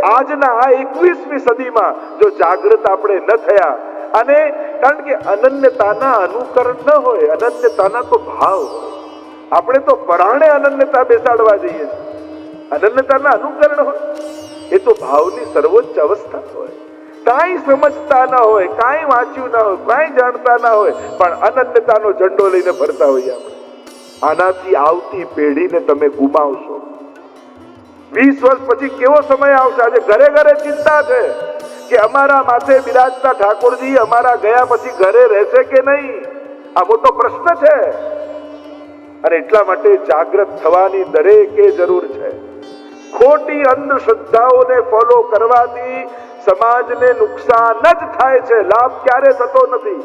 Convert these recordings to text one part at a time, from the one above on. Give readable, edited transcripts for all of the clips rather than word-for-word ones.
આજના આ 21મી સદીમાં જો જાગૃત આપણે ન થયા, અને કારણ કે અનન્યતાના અનુકરણ ન હોય, અનન્યતાના તો ભાવ. આપણે તો પરાણે અનન્યતા બેસાડવા જઈએ છીએ. અનન્યતાના અનુકરણ હોય એ તો ભાવની સર્વોચ્ચ અવસ્થા હોય. કાંઈ સમજતા ના હોય, કાંઈ વાંચ્યું ના હોય, કાંઈ જાણતા ના હોય, પણ અનન્યતાનો ઝંડો લઈને ફરતા હોઈએ આપણે. આનાથી આવતી પેઢીને તમે ગુમાવશો. 20 વર્ષ પછી કેવો સમય આવશે? આજે ઘરે ઘરે ચિંતા છે કે અમારા માથે બિરાજતા ઠાકોરજી અમારા ગયા પછી ઘરે રહેશે કે નહીં. આ મોટો પ્રશ્ન છે. અને એટલા માટે જાગૃત થવાની દરેકે જરૂર છે. ખોટી અંધશ્રદ્ધાઓને ફોલો કરવાથી સમાજને નુકસાન જ થાય છે, લાભ ક્યારે થતો નથી.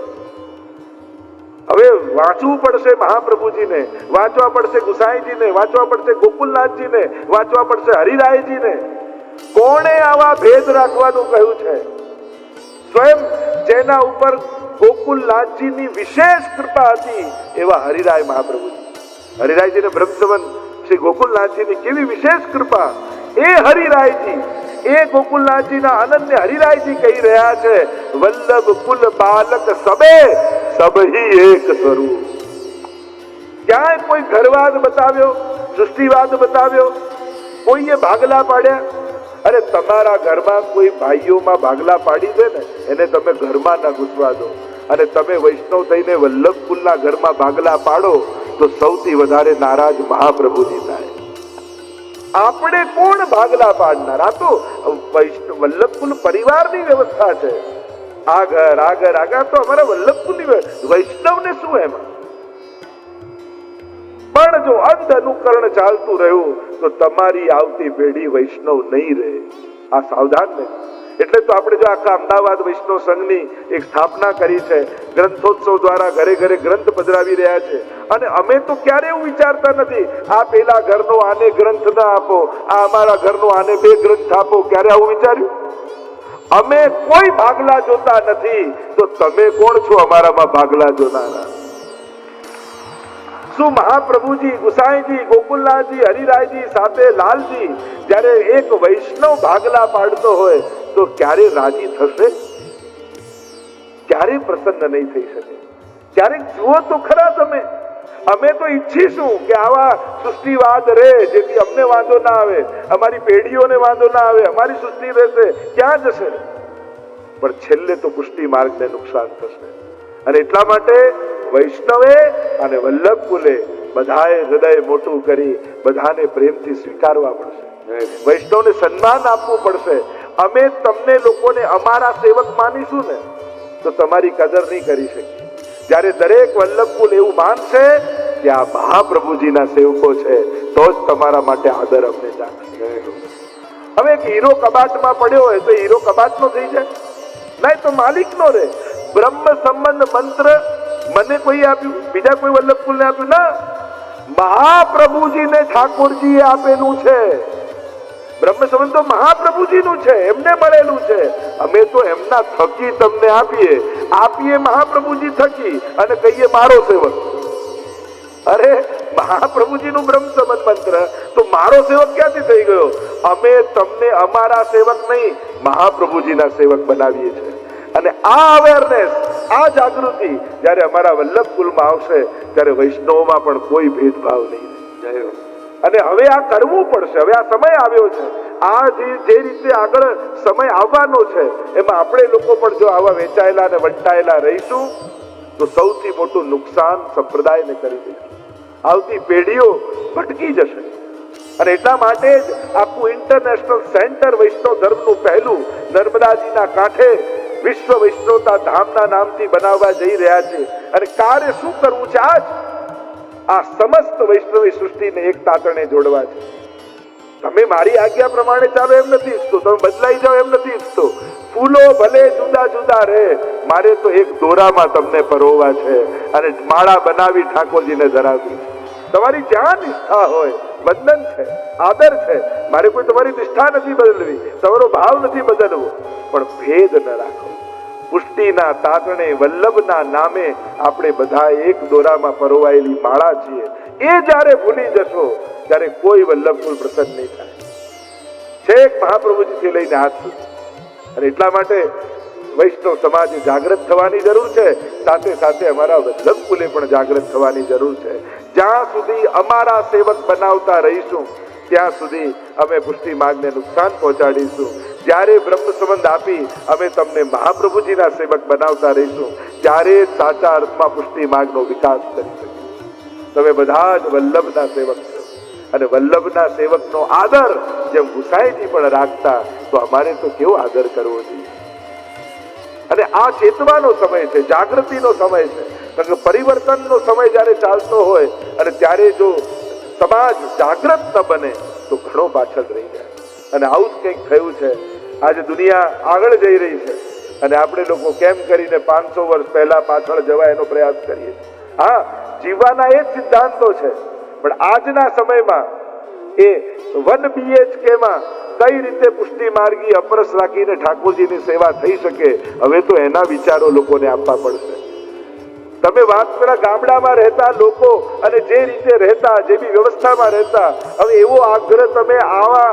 હવે વાંચવું પડશે મહાપ્રભુજીને, વાંચવા પડશે ગુસાઈજીને, વાંચવા પડશે ગોકુલનાથજીને, વાંચવા પડશે હરિરાયજીને. કોણે આવા ભેદ રાખવાનું કહ્યું છે? સ્વયં જેના ઉપર ગોકુલનાથજીની વિશેષ કૃપા હતી એવા હરિરાય મહાપ્રભુજી. હરિરાયજીને બ્રહ્મસંવત શ્રી ગોકુલનાથજીની કેવી વિશેષ કૃપા! એ હરિરાયજી, એ ગોકુલનાથજીના અનન્ય હરિરાયજી કહી રહ્યા છે, વલ્લભ કુલ બાલક સબે સબહી એક સ્વરૂપ. ક્યાંય કોઈ ઘરવાદ બતાવ્યો, સૃષ્ટિવાદ બતાવ્યો, કોઈએ ભાગલા પાડ્યા? અરે તમારા ઘરમાં કોઈ ભાઈઓમાં ભાગલા પાડી દે ને, એને તમે ઘરમાં ના ઘૂસવા દો. અને તમે વૈષ્ણવ થઈને વલ્લભ કુલના ઘરમાં ભાગલા પાડો તો સૌથી વધારે નારાજ મહાપ્રભુજી થાય. આપણે કોણ ભાગલા પાડનાર? આ તો વલ્લભ કુલ પરિવારની વ્યવસ્થા છે. આગળ આગળ આગળ તો અમારા વલ્લભ કુલની વૈષ્ણવને શું એમાં? પણ જો અંધ અનુકરણ ચાલતું રહ્યું તો તમારી આવતી પેઢી વૈષ્ણવ નહીં રહે. આ સાવધાન ને. એટલે તો આપણે જો આખા અમદાવાદ વૈષ્ણવ સંઘની એક સ્થાપના કરી છે, ગ્રંથોત્સવ દ્વારા ઘરે ઘરે ગ્રંથ પધરાવી રહ્યા છે. અને અમે તો ક્યારે એવું વિચારતા નથી આ પેલા ઘરનો આને ગ્રંથ ના આપો, આ અમારા ઘરનો આને 2 ગ્રંથ આપો. ક્યારે આવું વિચાર્યું? અમે કોઈ ભાગલા જોતા નથી, તો તમે કોણ છો અમારામાં ભાગલા જોનારા? શું મહાપ્રભુજી, ગુસાઈજી, ગોકુલનાથજી, હરિરાયજી સાથે લાલજી જ્યારે એક વૈષ્ણવ ભાગલા પાડતો હોય તો ક્યારે રાજી થશે? ક્યારે પ્રસન્ન નહીં થઈ શકે? ક્યારેક જુઓ તો ખરા તમે. અમે તો ઈચ્છીશું કે આવા સૃષ્ટિવાદ રહે, જેથી અમને વાંધો ના આવે, અમારી પેઢીઓને વાંધો ના આવે, અમારી સૃષ્ટિ રહેશે. ક્યાં જશે? પણ છેલ્લે તો પુષ્ટિ માર્ગને નુકસાન થશે. અને એટલા માટે વૈષ્ણવે અને વલ્લભ કુલે બધાએ હૃદય મોટું કરી બધાને પ્રેમથી સ્વીકારવા પડશે. વૈષ્ણવને સન્માન આપવું પડશે. અમે તમને લોકોને અમારા સેવક માનીશું ને તો તમારી કદર નહીં કરી શકીએ. જ્યારે દરેક વલ્લભ કુલ એવું માનશે કે આ મહાપ્રભુજીના સેવકો છે તો જ તમારા માટે આદર અમને જાગશે. હવે એક હીરો કબાટમાં પડ્યો હોય તો હીરો કબાટનો થઈ જાય? નહીં, તો માલિકનો રહે. બ્રહ્મ સંબંધ મંત્ર મને કોઈ આપ્યું? બીજા કોઈ વલ્લભ કુલને આપ્યું? ના, મહાપ્રભુજીને ઠાકોરજીએ આપેલું છે. બ્રહ્મ સંબંધ તો મહાપ્રભુજીનું છે, એમને મળેલું છે. અમે તો એમના થકી તમને આપીએ મહાપ્રભુજી થકી, અને કહીએ મારો સેવક. અરે મહાપ્રભુજીનું બ્રહ્મ સંબંધ મંત્ર તો મારો સેવક ક્યાંથી થઈ ગયો? અમે તમને અમારા સેવક નહીં, મહાપ્રભુજીના સેવક બનાવીએ છીએ. અને આ અવેરનેસ, આ જાગૃતિ જ્યારે અમારા વલ્લભ કુલમાં આવશે ત્યારે વૈષ્ણવમાં પણ કોઈ ભેદભાવ નહીં રહે. અને હવે આ કરવું પડશે. હવે આ સમય આવ્યો છે. આ જે રીતે આગળ સમય આવવાનો છે એમાં આપણે લોકો પણ જો આવા વેચાયેલા અને વંટાયેલા રહીશું તો સૌથી મોટું નુકસાન સંપ્રદાયને કરી દઈશું. આવતી પેઢીઓ ભટકી જશે. અને એટલા માટે જ આખું ઇન્ટરનેશનલ સેન્ટર વૈષ્ણવ ધર્મનું પહેલું નર્મદાજીના કાંઠે વિશ્વ વૈષ્ણવતા ધામના નામથી બનાવવા જઈ રહ્યા છે. અને કાર્ય શું કરવું છે? આ સમસ્ત વૈષ્ણવી સૃષ્ટિને એક તાતણે જોડવા છે. તમે મારી આજ્ઞા પ્રમાણે ચાલો એમ નથી ઈચ્છતો, તમે બદલાઈ જાઓ એમ નથી ઈચ્છતો. ફૂલો ભલે જુદા જુદા રહે, મારે તો એક દોરામાં તમને પરોવા છે અને માળા બનાવી ઠાકોરજીને ધરાવવી. તમારી જ્યાં નિષ્ઠા હોય, વંદન છે, આદર છે. મારે કોઈ તમારી નિષ્ઠા નથી બદલવી, તમારો ભાવ નથી બદલવો, પણ ભેદ ન રાખો. પુષ્ટિના તાતણે વલ્લભના નામે આપણે બધા એક દોરામાં પરોવાયેલી માળા છીએ. એ જ્યારે ભૂલી જશો ત્યારે કોઈ વલ્લભ કુલ પ્રસન્ન નહીં થાય. છેક મહાપ્રભુજીથી લઈને હાથ સુધી. અને એટલા માટે વૈષ્ણવ સમાજ જાગૃત થવાની જરૂર છે, સાથે સાથે અમારા વલ્લભ કુલે પણ જાગૃત થવાની જરૂર છે. જ્યાં સુધી અમારા સેવક બનાવતા રહીશું ત્યાં સુધી અમે પુષ્ટિ માર્ગને નુકસાન પહોંચાડીશું. જ્યારે બ્રહ્મ સંબંધ આપી અમે તમને મહાપ્રભુજીના સેવક બનાવતા રહીશું ત્યારે સાચા અર્થમાં પુષ્ટિ માર્ગનો વિકાસ કરી શકીશું. તમે બધા જ વલ્લભના સેવક છો અને વલ્લભના સેવકનો આદર જેમ ગુસાઈજી પણ રાખતા તો અમારે તો કેવો આદર કરવો જોઈએ. અને આ ચેતવાનો સમય છે, જાગૃતિનો સમય છે. કારણ કે પરિવર્તનનો સમય જ્યારે ચાલતો હોય અને ત્યારે જો સમાજ જાગૃત ન બને તો ઘણો પાછળ રહી જાય. અને આવું જ કંઈક થયું છે. આજે દુનિયા આગળ જઈ રહી છે અને આપણે લોકો કેમ કરીને 500 વર્ષ પહેલા પાછળ જવા એનો પ્રયાસ કરીએ. હા, જીવવાના એ જ સિદ્ધાંતો છે, પણ આજના સમયમાં એ 1 BHK માં કઈ રીતે પુષ્ટિ માર્ગી અપરસ રાખીને ઠાકોરજીની સેવા થઈ શકે, હવે તો એના વિચારો લોકોને આપવા પડશે. તમે વાત પેલા ગામડામાં રહેતા લોકો અને જે રીતે રહેતા, જે બી વ્યવસ્થામાં રહેતા, હવે એવો આગ્રહ તમે આવા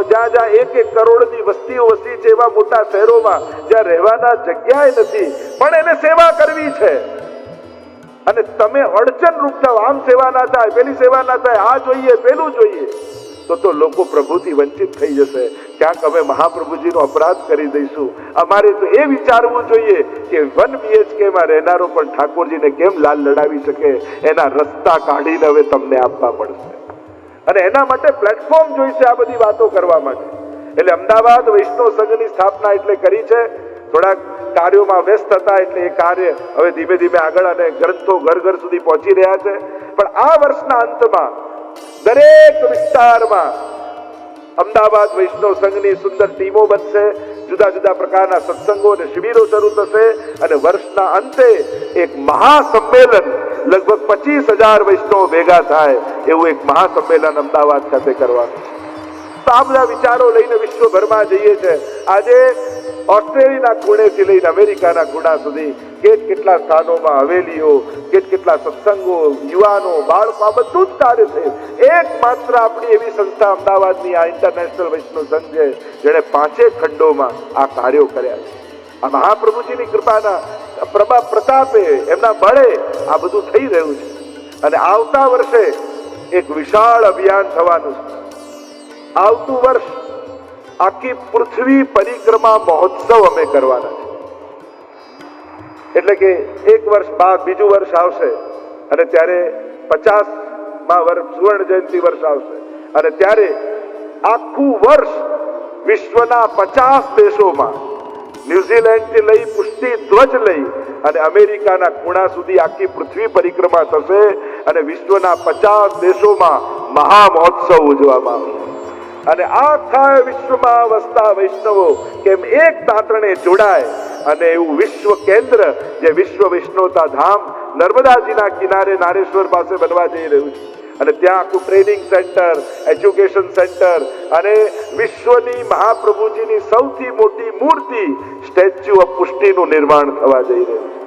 જ્યાં જ્યાં 1-1 કરોડની વસ્તીઓ વસી છે એવા મોટા શહેરોમાં જ્યાં રહેવાના જગ્યાએ નથી પણ એને સેવા કરવી છે અને તમે અડચણ રૂપ થાવ, આમ સેવા ના થાય, પેલી સેવા ના થાય, આ જોઈએ પેલું જોઈએ, તો લોકો પ્રભુથી વંચિત થઈ જશે. ક્યાંક અમે મહાપ્રભુજીનો અપરાધ કરી દઈશું. અમારે તો એ વિચારવું જોઈએ કે 1 BHK માં રહેનારો પણ ઠાકોરજીને કેમ લાલ લડાવી શકે, એના રસ્તા કાઢીને હવે તમને આપવા પડશે. અને એના માટે પ્લેટફોર્મ જોઈશે આ બધી વાતો કરવા માટે. એટલે અમદાવાદ વૈષ્ણવ સંઘની સ્થાપના એટલે કરી છે. થોડાક કાર્યોમાં વ્યસ્ત હતા એટલે એ કાર્ય હવે ધીમે ધીમે આગળ અને ગ્રંથો ઘર ઘર સુધી પહોંચી રહ્યા છે. પણ આ વર્ષના અંતમાં દરેક વિસ્તારમાં અમદાવાદ વૈષ્ણવ સંઘની સુંદર ટીમો બનશે, જુદા જુદા પ્રકારના સત્સંગો અને શિબિરો શરૂ થશે અને વર્ષના અંતે એક મહાસંમેલન લગભગ 25,000 વૈષ્ણવ ભેગા થાય એવું એક મહાસંમેલન અમદાવાદ ખાતે કરવાનું. તો આ બધા વિચારો લઈને વિશ્વભરમાં જઈએ છે. આજે ઓસ્ટ્રેલિયાના ખૂણેથી લઈને અમેરિકાના ખૂણા સુધી કેટલા સ્થાનોમાં હવેલીઓ, કેટલા સત્સંગો, યુવાનો, બાળકો, આ બધું જ કાર્ય થયું. એકમાત્ર આપણી એવી સંસ્થા અમદાવાદની આ ઇન્ટરનેશનલ વૈષ્ણવ સંઘ છે જેણે 5 ખંડોમાં આ કાર્યો કર્યા છે. આ મહાપ્રભુજીની કૃપાના પ્રતાપે, એમના બળે આ બધું થઈ રહ્યું છે. અને આવતા વર્ષે એક વિશાળ અભિયાન થવાનું છે. આવતું વર્ષ આખી પૃથ્વી પરિક્રમા મહોત્સવ અમે કરવાના છે. એટલે કે એક વર્ષ બાદ બીજું વર્ષ આવશે અને ત્યારે 50મા વર્ષ સુવર્ણ જયંતિ વર્ષ આવશે અને ત્યારે આખું વર્ષ વિશ્વના 50 દેશોમાં, ન્યુઝીલેન્ડથી લઈ પુષ્ટિ ધ્વજ લઈ અને અમેરિકાના ખૂણા સુધી આખી પૃથ્વી પરિક્રમા થશે અને વિશ્વના 50 દેશોમાં મહા મહોત્સવ ઉજવવામાં આવશે. અને આખા વિશ્વમાં વસતા વૈષ્ણવો કેમ એક તાંતણે જોડાય અને એવું વિશ્વ કેન્દ્ર જે વિશ્વ વૈષ્ણવતા ધામ નર્મદાજીના કિનારે નારેશ્વર પાસે બનવા જઈ રહ્યું છે. અને ત્યાં આખું ટ્રેનિંગ સેન્ટર, એજ્યુકેશન સેન્ટર અને વિશ્વની મહાપ્રભુજીની સૌથી મોટી મૂર્તિ સ્ટેચ્યુ ઓફ પુષ્ટિનું નિર્માણ થવા જઈ રહ્યું છે.